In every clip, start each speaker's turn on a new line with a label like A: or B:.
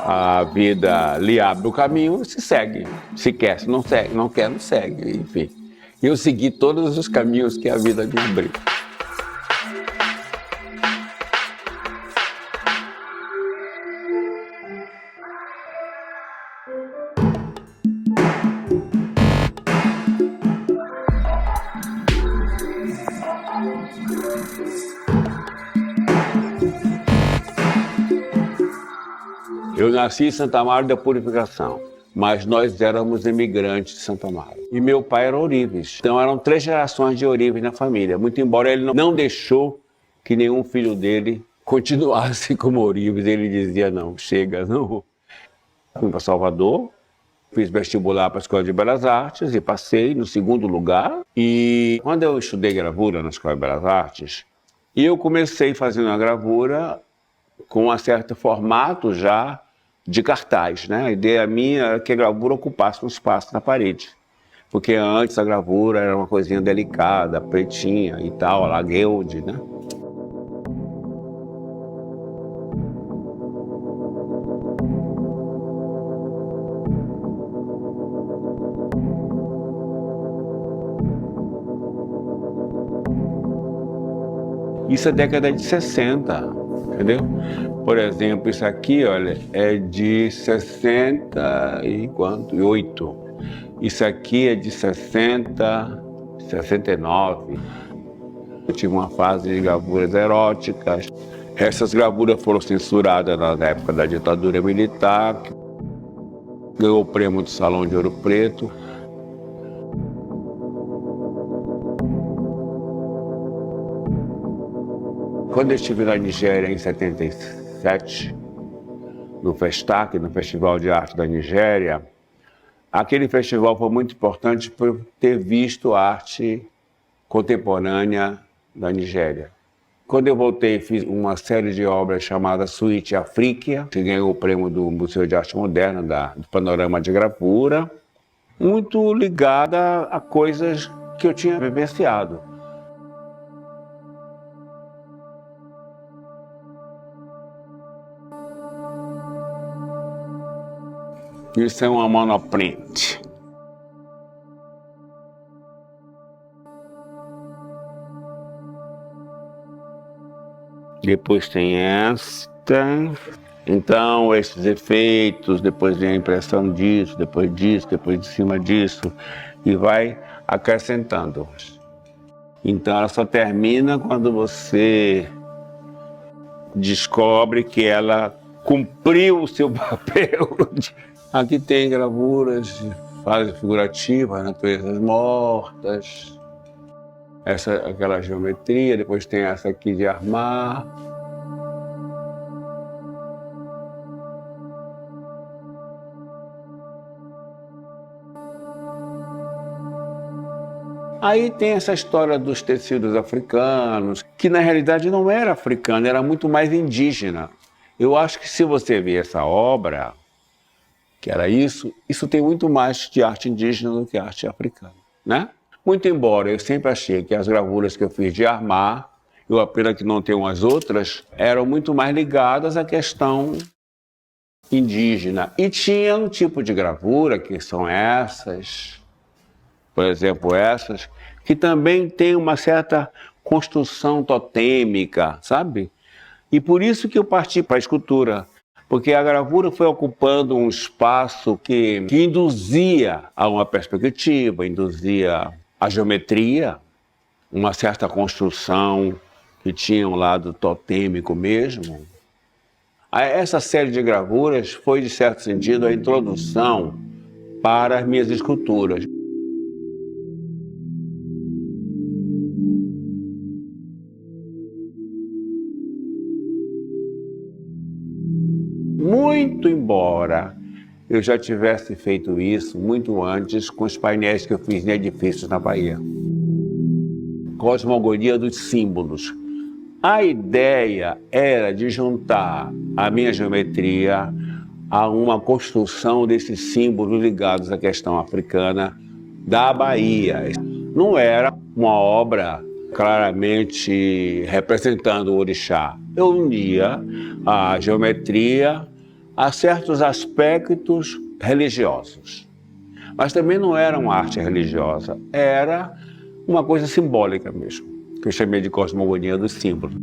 A: A vida lhe abre o caminho, se segue. Se quer, se não segue, não quer, não segue, enfim. Eu segui todos os caminhos que a vida me abriu. Eu nasci em Santa Amaro da Purificação, mas nós éramos imigrantes de Santa Amaro. E meu pai era ourives, então eram 3 gerações de ourives na família. Muito embora ele não deixou que nenhum filho dele continuasse como ourives, ele dizia, não, chega, não. Fui para Salvador, fiz vestibular para a Escola de Belas Artes e passei no 2º lugar. E quando eu estudei gravura na Escola de Belas Artes, eu comecei fazendo a gravura com um certo formato já de cartaz, né? A ideia minha era que a gravura ocupasse um espaço na parede. Porque antes a gravura era uma coisinha delicada, pretinha e tal, a guilde, né? Isso é década de 60, entendeu? Por exemplo, isso aqui, olha, é de 68. Isso aqui é de 69. Eu tive uma fase de gravuras eróticas. Essas gravuras foram censuradas na época da ditadura militar. Ganhou o prêmio do Salão de Ouro Preto. Quando eu estive na Nigéria em 77, no Festac, no Festival de Arte da Nigéria, aquele festival foi muito importante por ter visto a arte contemporânea da Nigéria. Quando eu voltei, fiz uma série de obras chamada Suíte Afríquia, que ganhou o prêmio do Museu de Arte Moderna, do Panorama de Gravura, muito ligada a coisas que eu tinha vivenciado. Isso é uma monoprint. Depois tem esta. Então, esses efeitos, depois vem a impressão disso, depois de cima disso, e vai acrescentando. Então, ela só termina quando você descobre que ela cumpriu o seu papel. Aqui tem gravuras de fase figurativa, naturezas mortas, aquela geometria, depois tem essa aqui de armar. Aí tem essa história dos tecidos africanos, que na realidade não era africana, era muito mais indígena. Eu acho que se você ver essa obra, que era isso tem muito mais de arte indígena do que arte africana, né? Muito embora eu sempre achei que as gravuras que eu fiz de armar, eu apenas que não tenho as outras, eram muito mais ligadas à questão indígena. E tinha um tipo de gravura, que são essas, por exemplo, essas, que também tem uma certa construção totêmica, sabe? E por isso que eu parti para a escultura. Porque a gravura foi ocupando um espaço que induzia a uma perspectiva, induzia a geometria, uma certa construção que tinha um lado totêmico mesmo. Essa série de gravuras foi, de certo sentido, a introdução para as minhas esculturas. Muito embora eu já tivesse feito isso muito antes com os painéis que eu fiz em edifícios na Bahia. Cosmogonia dos símbolos. A ideia era de juntar a minha geometria a uma construção desses símbolos ligados à questão africana da Bahia. Não era uma obra claramente representando o orixá. Eu unia a geometria a certos aspectos religiosos. Mas também não era uma arte religiosa, era uma coisa simbólica mesmo, que eu chamei de cosmogonia dos símbolos.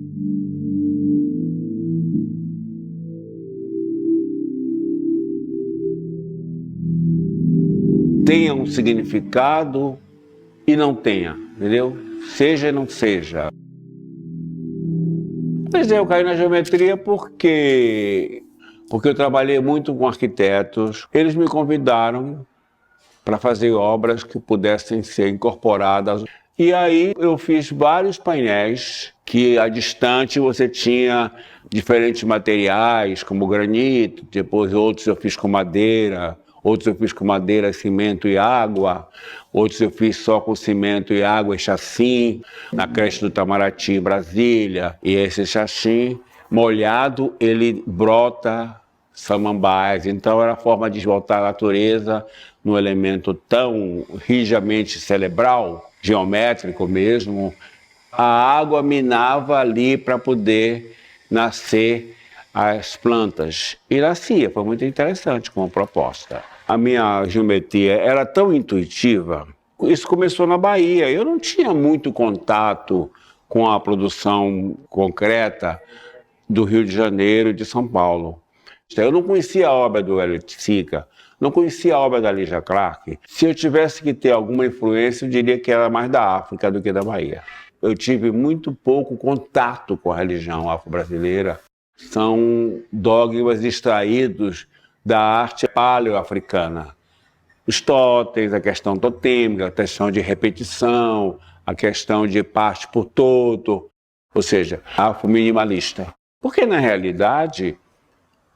A: Tenha um significado e não tenha, entendeu? Seja e não seja. Mas eu caí na geometria porque eu trabalhei muito com arquitetos. Eles me convidaram para fazer obras que pudessem ser incorporadas. E aí eu fiz vários painéis que a distante você tinha diferentes materiais, como granito, depois outros eu fiz com madeira, outros eu fiz com madeira, cimento e água, outros eu fiz só com cimento e água e chassim, na creche do Itamaraty, em Brasília. E esse chassim molhado, ele brota samambaias. Então era a forma de voltar à natureza num elemento tão rijamente cerebral, geométrico mesmo. A água minava ali para poder nascer as plantas. E nascia, foi muito interessante como proposta. A minha geometria era tão intuitiva. Isso começou na Bahia. Eu não tinha muito contato com a produção concreta do Rio de Janeiro e de São Paulo. Eu não conhecia a obra do Hélio Sica, não conhecia a obra da Lígia Clark. Se eu tivesse que ter alguma influência, eu diria que era mais da África do que da Bahia. Eu tive muito pouco contato com a religião afro-brasileira. São dogmas extraídos da arte paleo-africana. Os totens, a questão totêmica, a questão de repetição, a questão de parte por todo, ou seja, afro-minimalista. Porque, na realidade,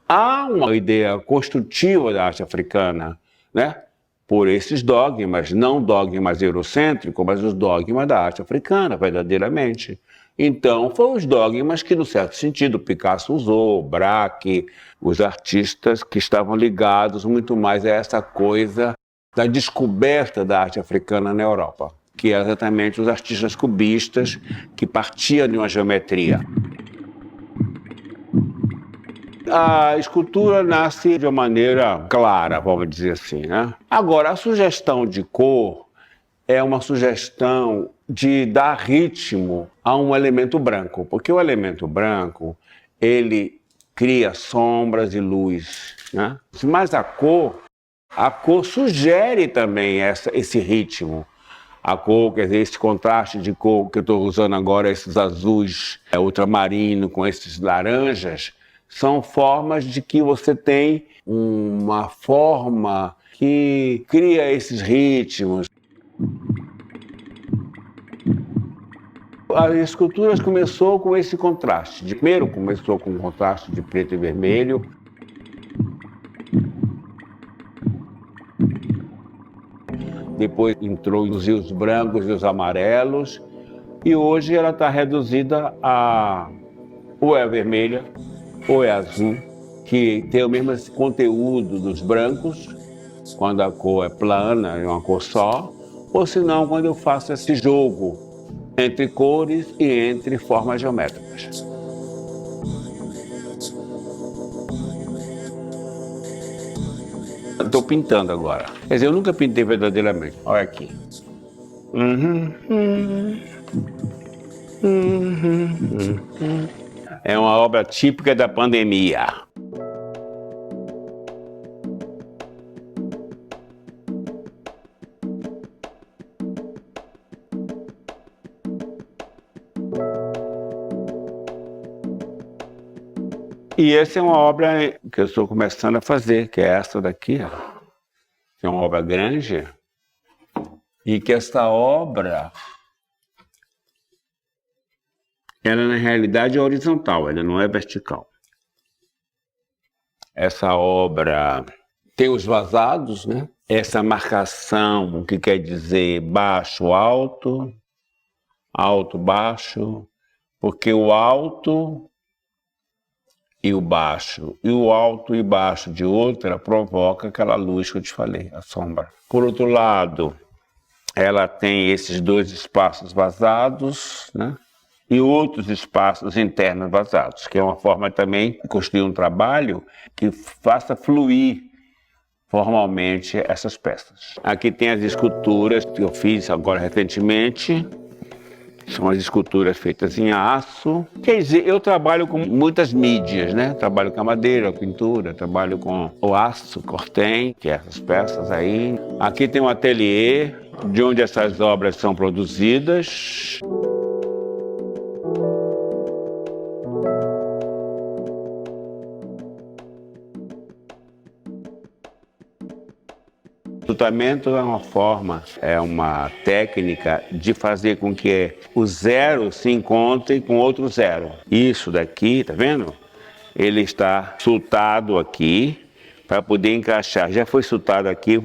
A: há uma ideia construtiva da arte africana, né? Por esses dogmas, não dogmas eurocêntricos, mas os dogmas da arte africana, verdadeiramente. Então, foram os dogmas que, no certo sentido, Picasso usou, Braque, os artistas que estavam ligados muito mais a essa coisa da descoberta da arte africana na Europa, que é exatamente os artistas cubistas que partiam de uma geometria. A escultura nasce de uma maneira clara, vamos dizer assim, né? Agora, a sugestão de cor é uma sugestão de dar ritmo a um elemento branco, porque o elemento branco, ele cria sombras e luz, né? Mas a cor sugere também esse ritmo. A cor, quer dizer, esse contraste de cor que eu estou usando agora, esses azuis ultramarino com esses laranjas, são formas de que você tem uma forma que cria esses ritmos. As esculturas começou com esse contraste. Primeiro começou com um contraste de preto e vermelho. Depois introduziu os brancos e os amarelos. E hoje ela está reduzida a ou é vermelha ou é azul, que tem o mesmo conteúdo dos brancos, quando a cor é plana, é uma cor só, ou se não, quando eu faço esse jogo entre cores e entre formas geométricas. Estou pintando agora. Quer dizer, eu nunca pintei verdadeiramente. Olha aqui. É uma obra típica da pandemia. E essa é uma obra que eu estou começando a fazer, que é essa daqui, que é uma obra grande, e que essa obra, ela na realidade é horizontal, ela não é vertical. Essa obra tem os vazados, né? Essa marcação, o que quer dizer baixo, alto, alto, baixo, Porque o alto e o baixo, e o alto e baixo de outra provoca aquela luz que eu te falei, a sombra. Por outro lado, ela tem esses dois espaços vazados, né? E outros espaços internos vazados, que é uma forma também de construir um trabalho que faça fluir formalmente essas peças. Aqui tem as esculturas que eu fiz agora recentemente. São as esculturas feitas em aço. Quer dizer, eu trabalho com muitas mídias, né? Trabalho com a madeira, a pintura, trabalho com o aço, cortem, que é essas peças aí. Aqui tem um ateliê de onde essas obras são produzidas. O enlutamento é uma forma, é uma técnica de fazer com que o zero se encontre com outro zero. Isso daqui, tá vendo? Ele está sultado aqui para poder encaixar. Já foi sultado aqui,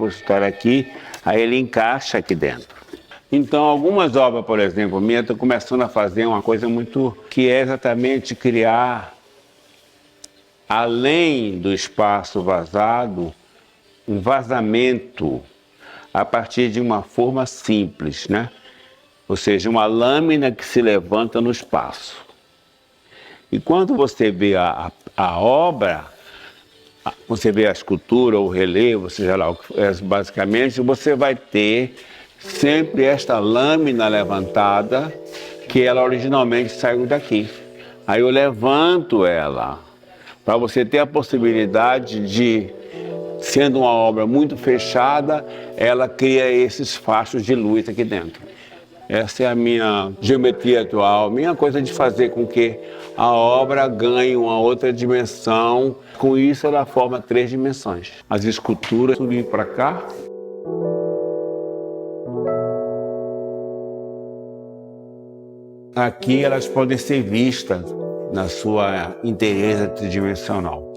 A: aí ele encaixa aqui dentro. Então, algumas obras, por exemplo, minha, estou começando a fazer uma coisa muito... que é exatamente criar, além do espaço vazado, um vazamento a partir de uma forma simples, né? Ou seja, uma lâmina que se levanta no espaço. E quando você vê a obra, você vê a escultura, o relevo, seja lá o que é, basicamente, você vai ter sempre esta lâmina levantada, que ela originalmente saiu daqui. Aí eu levanto ela, para você ter a possibilidade de, sendo uma obra muito fechada, ela cria esses fachos de luz aqui dentro. Essa é a minha geometria atual, minha coisa de fazer com que a obra ganhe uma outra dimensão. Com isso ela forma 3 dimensões. As esculturas subem para cá. Aqui elas podem ser vistas na sua inteireza tridimensional.